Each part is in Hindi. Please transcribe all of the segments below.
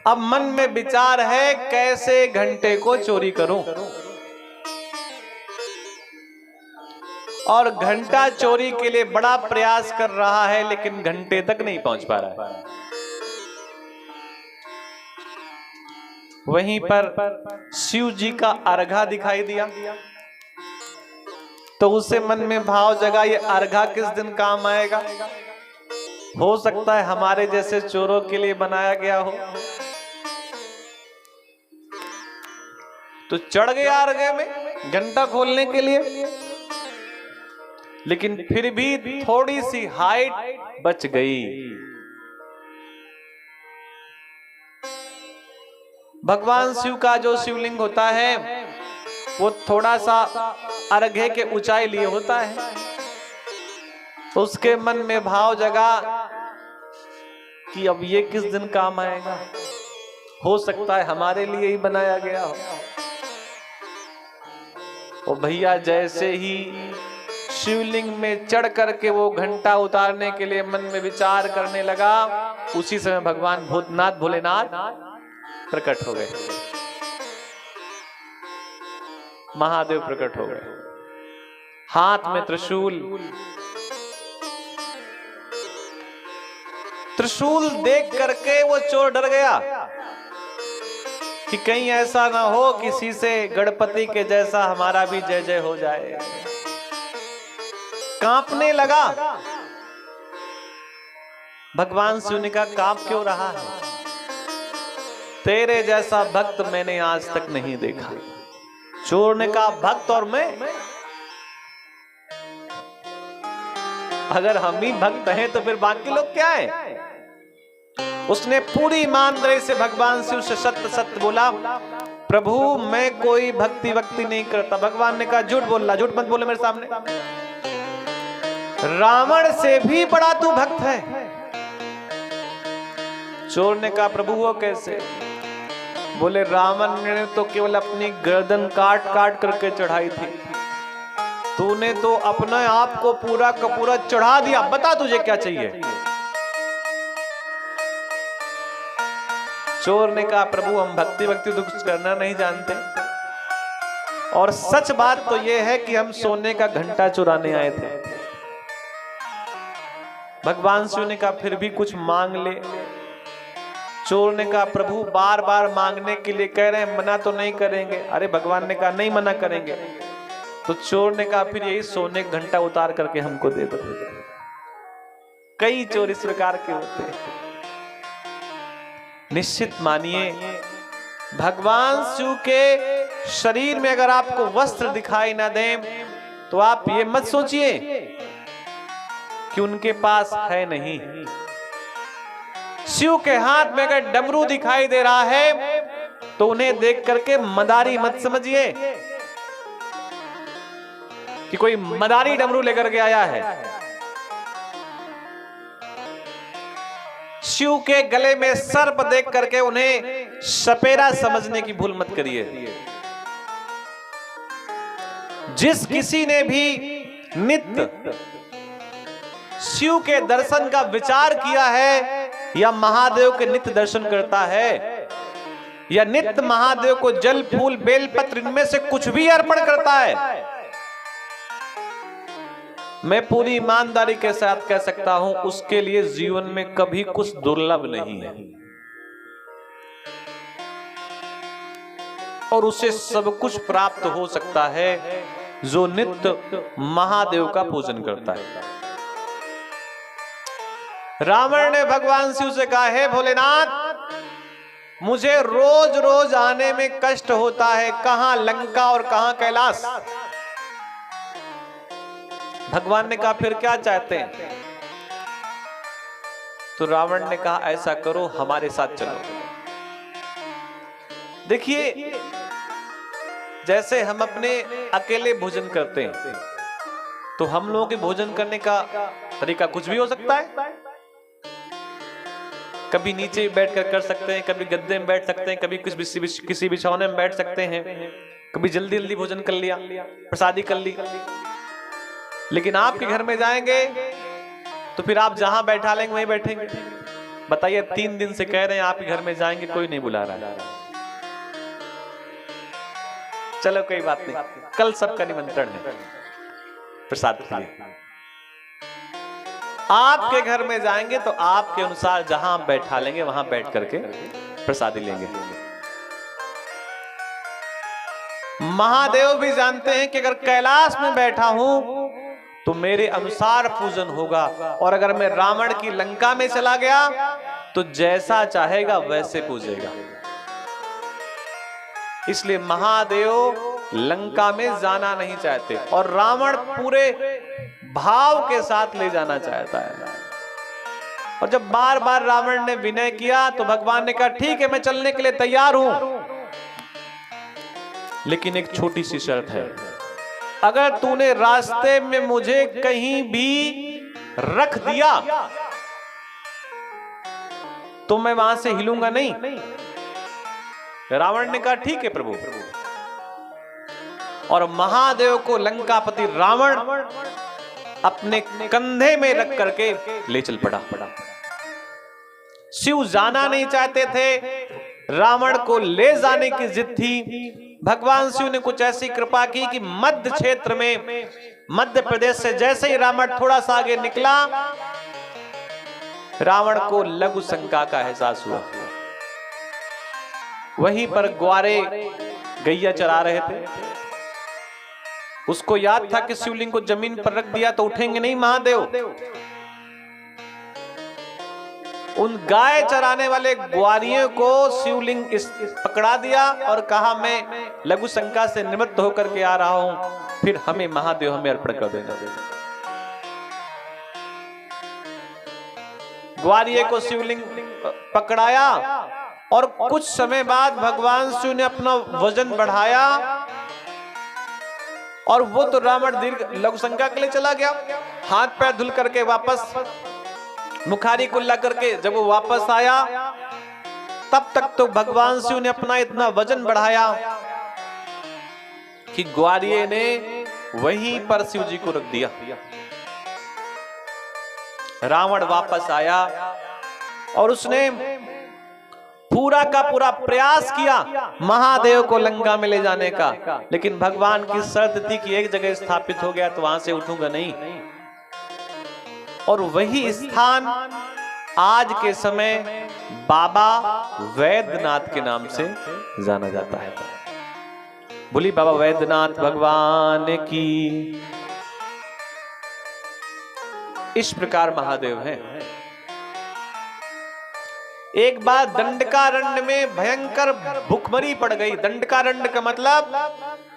अब मन में विचार है कैसे घंटे को चोरी करूं, और घंटा चोरी के लिए बड़ा प्रयास कर रहा है लेकिन घंटे तक नहीं पहुंच पा रहा है। वहीं पर शिव जी का अर्घा दिखाई दिया तो उसे मन में भाव जगा, ये अर्घा किस दिन काम आएगा, हो सकता है हमारे जैसे चोरों के लिए बनाया गया हो। तो चढ़ गया अर्घे में घंटा खोलने के लिए, लेकिन फिर भी थोड़ी सी हाइट बच गई। भगवान शिव का जो शिवलिंग होता है वो थोड़ा सा अर्घे के ऊंचाई लिए होता है, तो उसके मन में भाव जगा कि अब ये किस दिन काम आएगा, हो सकता है हमारे लिए ही बनाया गया हो। और भैया जैसे ही शिवलिंग में चढ़ करके वो घंटा उतारने के लिए मन में विचार करने लगा, उसी समय भगवान भूतनाथ भोलेनाथ प्रकट हो गए, महादेव प्रकट हो गए, हाथ में त्रिशूल। त्रिशूल देख करके वो चोर डर गया कि कहीं ऐसा ना हो किसी से गणपति के जैसा हमारा भी जय जय हो जाए। कांपने लगा। भगवान शिव ने कहा कांप क्यों रहा है, तेरे जैसा भक्त मैंने आज तक नहीं देखा। चोर ने कहा भक्त और मैं, अगर हम ही भक्त हैं तो फिर बाकी लोग क्या है। उसने पूरी ईमानदारी से भगवान शिव से सत्य सत्य बोला, प्रभु मैं कोई भक्ति वक्ति नहीं करता। भगवान ने कहा झूठ बोल रहा, झूठ मत बोले मेरे सामने, रावण से भी बड़ा तू भक्त है। चोर ने कहा प्रभु वो कैसे। बोले रावण ने तो केवल अपनी गर्दन काट काट करके चढ़ाई थी, तूने तो अपने आप को पूरा का पूरा चढ़ा दिया, बता तुझे क्या चाहिए। चोर ने कहा प्रभु हम भक्ति भक्ति तो कुछ करना नहीं जानते, और सच बात तो यह है कि हम सोने का घंटा चुराने आए थे। भगवान शिव ने कहा फिर भी कुछ मांग ले। चोर ने कहा प्रभु बार बार मांगने के लिए कह रहे हैं, मना तो नहीं करेंगे। अरे भगवान ने कहा नहीं मना करेंगे। तो चोर ने कहा फिर यही सोने का घंटा उतार करके हमको दे दो। कई चोर इस प्रकार के होते हैं। निश्चित मानिए भगवान शिव के शरीर में अगर आपको वस्त्र दिखाई ना दें तो आप ये मत सोचिए कि उनके पास है नहीं। शिव के हाथ में अगर डमरू दिखाई दे रहा है तो उन्हें देख करके मदारी मत समझिए कि कोई मदारी डमरू लेकर के आया है। शिव के गले में सर्प देख करके उन्हें सपेरा समझने की भूल मत करिए। जिस किसी ने भी नित्य शिव के दर्शन का विचार किया है या महादेव के नित्य दर्शन करता है या नित्य महादेव को जल फूल बेलपत्र इनमें से कुछ भी अर्पण करता है, मैं पूरी ईमानदारी के साथ कह सकता हूं उसके लिए जीवन में कभी कुछ दुर्लभ नहीं है और उसे सब कुछ प्राप्त हो सकता है जो नित्य महादेव का पूजन करता है। रावण ने भगवान शिव से कहा है भोलेनाथ मुझे रोज रोज आने में कष्ट होता है, कहां लंका और कहां कैलाश। भगवान ने कहा फिर क्या चाहते हैं। तो रावण ने कहा ऐसा करो हमारे साथ चलो। देखिए जैसे हम अपने अकेले भोजन करते हैं तो हम लोगों के भोजन करने का तरीका कुछ भी हो सकता है। कभी नीचे बैठ कर सकते हैं, कभी गद्दे में बैठ सकते हैं, कभी किसी बिछौने में बैठ सकते हैं, कभी जल्दी जल्दी भोजन कर लिया, प्रसादी कर ली। लेकिन आपके घर में जाएंगे तो फिर आप जहां बैठा लेंगे वहीं बैठेंगे। बताइए 3 दिन से कह रहे हैं आपके घर में जाएंगे, कोई नहीं बुला रहा। चलो कोई बात नहीं, कल सबका निमंत्रण है प्रसाद के लिए। आपके घर में जाएंगे तो आपके अनुसार जहां आप बैठा लेंगे वहां बैठ करके प्रसादी लेंगे। महादेव भी जानते हैं कि अगर कैलाश में बैठा हूं तो मेरे अनुसार पूजन होगा, और अगर मैं रावण की लंका में चला गया तो जैसा चाहेगा वैसे पूजेगा। इसलिए महादेव लंका में जाना नहीं चाहते और रावण पूरे भाव के साथ ले जाना चाहता है। और जब बार बार रावण ने विनय किया तो भगवान ने कहा ठीक है मैं चलने के लिए तैयार हूं, लेकिन एक छोटी सी शर्त है, अगर तूने रास्ते में मुझे कहीं भी रख दिया तो मैं वहां से हिलूंगा नहीं। रावण ने कहा ठीक है प्रभु, और महादेव को लंकापति रावण अपने कंधे में रख करके ले चल पड़ा। शिव जाना नहीं चाहते थे, रावण को ले जाने की जिद थी। भगवान शिव ने कुछ ऐसी कृपा की कि मध्य क्षेत्र में, मध्य प्रदेश से जैसे ही रावण थोड़ा सा आगे निकला, रावण को लघु शंका का एहसास हुआ। वहीं पर ग्वारे गैया चरा रहे थे, उसको याद था कि शिवलिंग को जमीन पर रख दिया तो उठेंगे नहीं महादेव। उन गाय चराने वाले ग्वारियों को शिवलिंग पकड़ा दिया और कहा मैं लघु शंका से निवृत्त होकर के आ रहा हूं, फिर हमें महादेव हमें अर्पण कर देना। ग्वारिये को शिवलिंग पकड़ाया और कुछ समय बाद भगवान शिव ने अपना वजन बढ़ाया और वो तो रावण दीर्घ लघु शंका के लिए चला गया। हाथ पैर धुल करके वापस मुखारी कुल्ला करके जब वो वापस आया, तब तक तो भगवान शिव ने अपना इतना वजन बढ़ाया कि ग्वारिये ने वहीं पर शिव जी को रख दिया। रावण वापस आया और उसने पूरा का पूरा प्रयास किया महादेव को लंका में ले जाने का, लेकिन भगवान की शर्त थी कि एक जगह स्थापित हो गया तो वहां से उठूंगा नहीं। और वही स्थान आज के समय बाबा वैद्यनाथ के नाम से जाना जाता है। बोली बाबा वैद्यनाथ भगवान की। इस प्रकार महादेव हैं। एक बार दंडकारण्य में भयंकर भूखमरी पड़ गई। दंडकारण्य का मतलब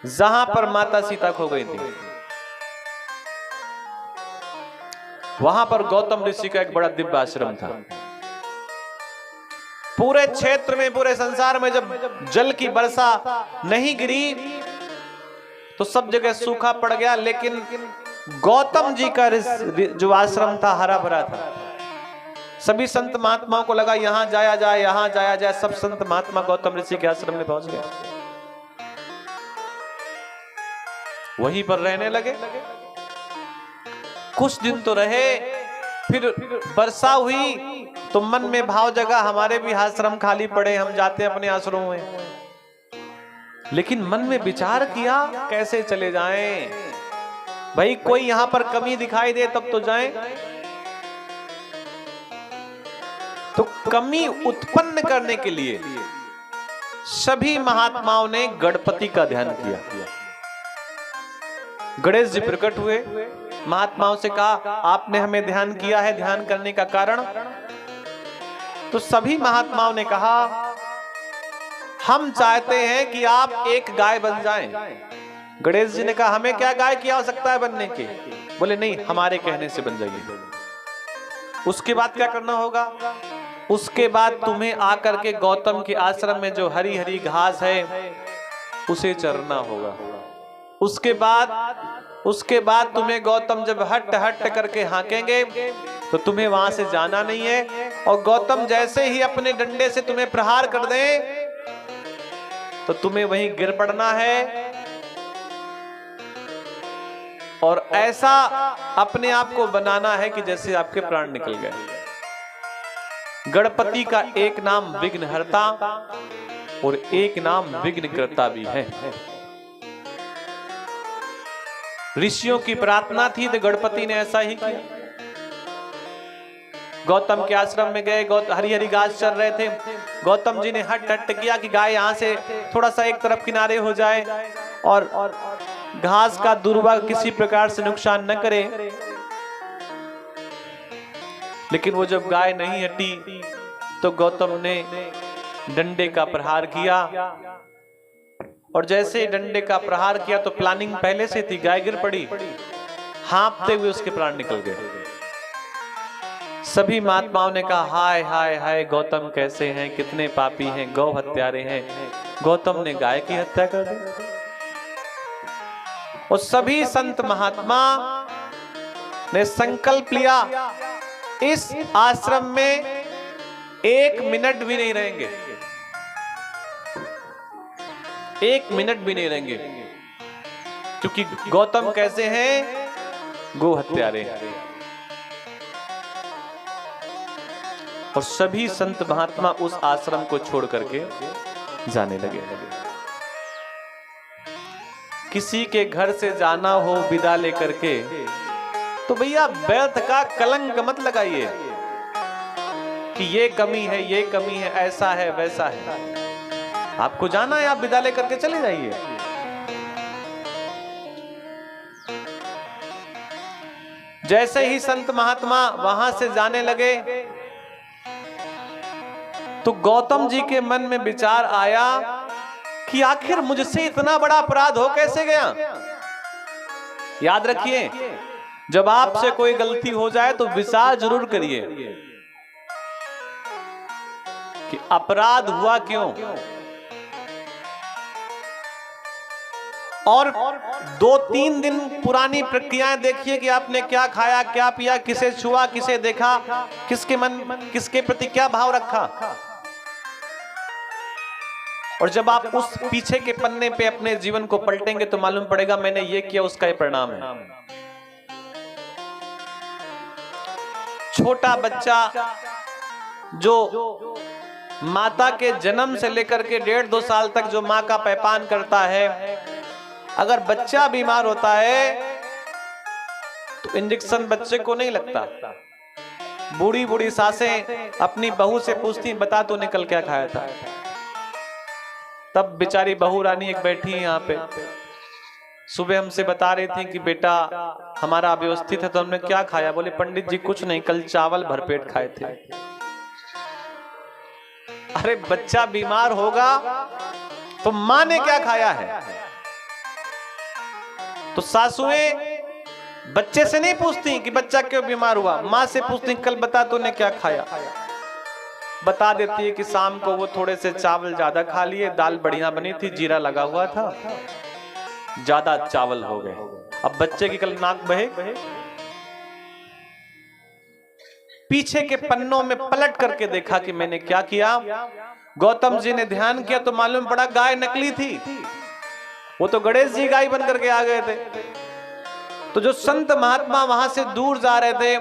जहां पर माता सीता खो गई थी, वहां पर गौतम ऋषि का एक बड़ा दिव्य आश्रम था। पूरे क्षेत्र में, पूरे संसार में जब जल की वर्षा नहीं गिरी तो सब जगह सूखा पड़ गया, लेकिन गौतम जी का जो आश्रम था हरा भरा था। सभी संत महात्माओं को लगा यहां जाया जाए, यहां जाया जाए। सब संत महात्मा गौतम ऋषि के आश्रम में पहुंच गए, वहीं पर रहने लगे। कुछ दिन तो रहे, फिर वर्षा हुई तो मन में भाव जगा हमारे भी आश्रम खाली पड़े, हम जाते अपने आश्रमों में। लेकिन मन में विचार किया कैसे चले जाएं, भाई कोई यहां पर कमी दिखाई दे तब तो जाएं। तो कमी उत्पन्न करने के लिए सभी महात्माओं ने गणपति का ध्यान किया। गणेश जी प्रकट हुए, महात्माओं से कहा आपने हमें ध्यान किया है, ध्यान करने का कारण? तो सभी महात्माओं ने कहा हम चाहते हैं कि आप एक गाय बन जाएं। गणेश जी ने कहा हमें क्या गाय की आवश्यकता है बनने की? बोले नहीं, हमारे कहने से बन जाइए। उसके बाद क्या करना होगा? उसके बाद तुम्हें आकर के गौतम के आश्रम में जो हरी हरी घास है उसे चरना होगा। उसके बाद तुम्हें गौतम जब हट हट करके हाकेंगे तो तुम्हें वहां से जाना नहीं है, और गौतम जैसे ही अपने डंडे से तुम्हें प्रहार कर दें तो तुम्हें वहीं गिर पड़ना है, और ऐसा अपने आप को बनाना है कि जैसे आपके प्राण निकल गए। गणपति का एक नाम विघ्नहर्ता और एक नाम विघ्नकर्ता भी है। ऋषियों की प्रार्थना थी तो गणपति ने ऐसा ही किया। गौतम के आश्रम में गए, हरी हरी घास चल रहे थे। गौतम जी ने हट हट किया कि गाय यहां से थोड़ा सा एक तरफ किनारे हो जाए और घास का दुर्भाग्य किसी प्रकार से नुकसान न करे। लेकिन वो जब गाय नहीं हटी तो गौतम ने डंडे का प्रहार किया और जैसे डंडे का प्रहार किया तो प्लानिंग पहले से थी, गाय गिर पड़ी, हाँफते हुए उसके प्राण निकल गए। सभी महात्माओं ने कहा हाय हाय हाय गौतम कैसे हैं, कितने पापी हैं, गौ हत्यारे हैं। गौतम ने गाय की हत्या कर दी। और सभी संत महात्मा ने संकल्प लिया इस आश्रम में 1 मिनट भी नहीं रहेंगे, 1 मिनट भी नहीं रहेंगे, क्योंकि गौतम कैसे हैं, गो हत्यारे। और सभी संत महात्मा उस आश्रम को छोड़ करके जाने लगे। किसी के घर से जाना हो विदा लेकर के तो भैया व्यर्थ का कलंक मत लगाइए कि ये कमी है, ये कमी है, ऐसा है, वैसा है। आपको जाना है, आप विदा लेकर के चले जाइए। जैसे ही संत महात्मा वहां से जाने लगे तो गौतम जी के मन में विचार आया कि आखिर मुझसे इतना बड़ा अपराध हो कैसे गया। याद रखिए, जब आपसे कोई गलती हो जाए तो विचार जरूर करिए कि अपराध हुआ क्यों, और 2-3 दिन पुरानी प्रक्रियाएं देखिए कि आपने क्या खाया, क्या पिया, किसे छुआ, किसे देखा, किसके प्रति क्या भाव रखा। और जब आप उस पीछे के पन्ने पे अपने जीवन को पलटेंगे तो मालूम पड़ेगा मैंने ये किया, उसका ये परिणाम है। छोटा बच्चा जो माता के जन्म से लेकर के 1.5-2 साल तक जो माँ का पैपान करता है, अगर बच्चा बीमार होता है तो इंजेक्शन बच्चे को नहीं लगता। बूढ़ी बूढ़ी सासें अपनी बहू से पूछती बता तो निकल क्या खाया था। तब बेचारी बहू रानी एक बैठी है यहाँ पे, सुबह हमसे बता रही थी कि बेटा हमारा अव्यवस्थित है तो हमने क्या खाया। बोले पंडित जी कुछ नहीं, कल चावल भरपेट खाए थे। अरे बच्चा बीमार होगा तो माँ ने क्या खाया है। तो सासुएं बच्चे से नहीं पूछती कि बच्चा क्यों बीमार हुआ, माँ से पूछती कल बता तूने क्या खाया। बता देती है कि शाम को वो थोड़े से चावल ज्यादा खा लिए, दाल बढ़िया बनी थी, जीरा लगा हुआ था, ज्यादा चावल हो गए। अब बच्चे की कल नाक बहे। पीछे के पन्नों में पलट करके देखा कि मैंने क्या किया। गौतम जी ने ध्यान किया तो मालूम पड़ा गाय नकली थी, वो तो गणेश जी गाय बन करके आ गए थे। तो जो संत महात्मा वहां से दूर जा रहे थे,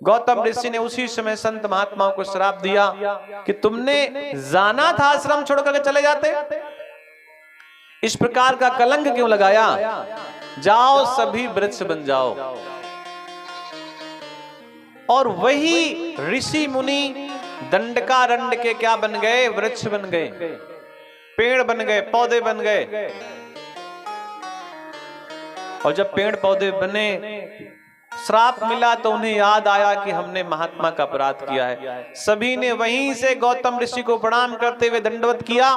गौतम ऋषि ने उसी समय संत महात्माओं को श्राप दिया कि तुमने जाना था आश्रम छोड़ करके चले जाते, इस प्रकार का कलंक क्यों लगाया। जाओ सभी वृक्ष बन जाओ। और वही ऋषि मुनि दंडकारण्य के क्या बन गए, वृक्ष बन गए, पेड़ बन गए, पौधे बन गए। और जब पेड़ पौधे बने, श्राप मिला तो उन्हें याद आया कि हमने महात्मा का अपराध किया है। सभी ने वहीं से गौतम ऋषि को प्रणाम करते हुए दंडवत किया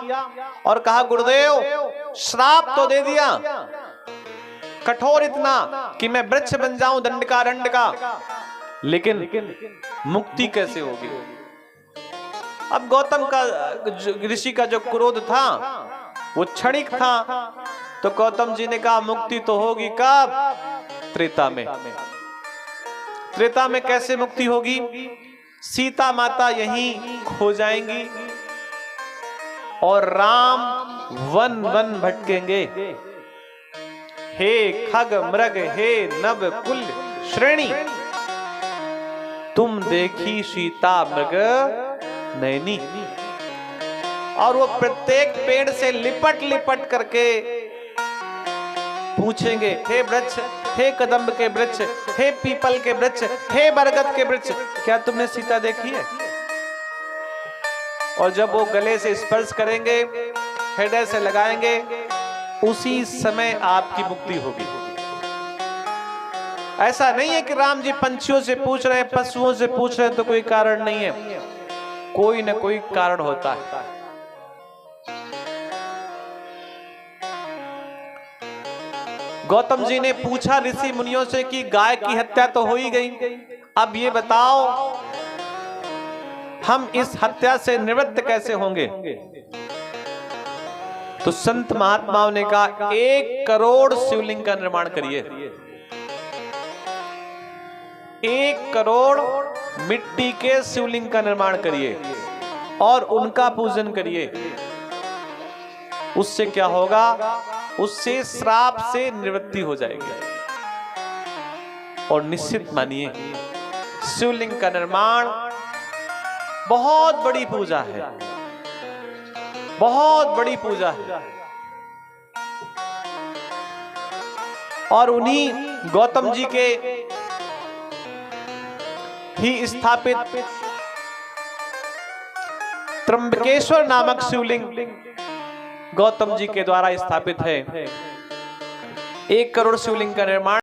और कहा गुरुदेव श्राप तो दे दिया, कठोर इतना कि मैं वृक्ष बन जाऊं दंडकारण्य का, लेकिन मुक्ति कैसे होगी। अब गौतम का ऋषि का जो क्रोध था वो क्षणिक था, तो गौतम जी ने कहा मुक्ति तो होगी कब, त्रेता में। त्रेता में कैसे मुक्ति होगी, सीता माता यहीं खो जाएंगी और राम वन वन भटकेंगे। हे खग मृग हे नभ कुल श्रेणी, तुम देखी सीता मृग नैनी। और वो प्रत्येक पेड़ से लिपट लिपट करके पूछेंगे, हे वृक्ष, हे कदम्ब के वृक्ष, हे पीपल के वृक्ष, हे बरगद के वृक्ष, क्या तुमने सीता देखी है? और जब वो गले से स्पर्श करेंगे, हृदय से लगाएंगे, उसी समय आपकी मुक्ति होगी। ऐसा नहीं है कि राम जी पंछियों से पूछ रहे हैं, पशुओं से पूछ रहे हैं, तो कोई कारण नहीं है, कोई न कोई कारण होता है। गौतम जी ने पूछा ऋषि मुनियों से कि गाय की हत्या तो हो ही गई, अब ये बताओ हम इस हत्या से निवृत्त कैसे होंगे? तो संत महात्माओं ने कहा 1 करोड़ शिवलिंग का निर्माण करिए, 1 करोड़ मिट्टी के शिवलिंग का निर्माण करिए और उनका पूजन करिए। उससे क्या होगा? उससे श्राप से निवृत्ति हो जाएगी। और निश्चित मानिए, शिवलिंग का निर्माण बहुत बड़ी पूजा है, बहुत बड़ी पूजा है। और उन्हीं गौतम जी के ही स्थापित त्र्यंबकेश्वर नामक शिवलिंग गौतम जी के द्वारा स्थापित है। 1 करोड़ शिवलिंग का निर्माण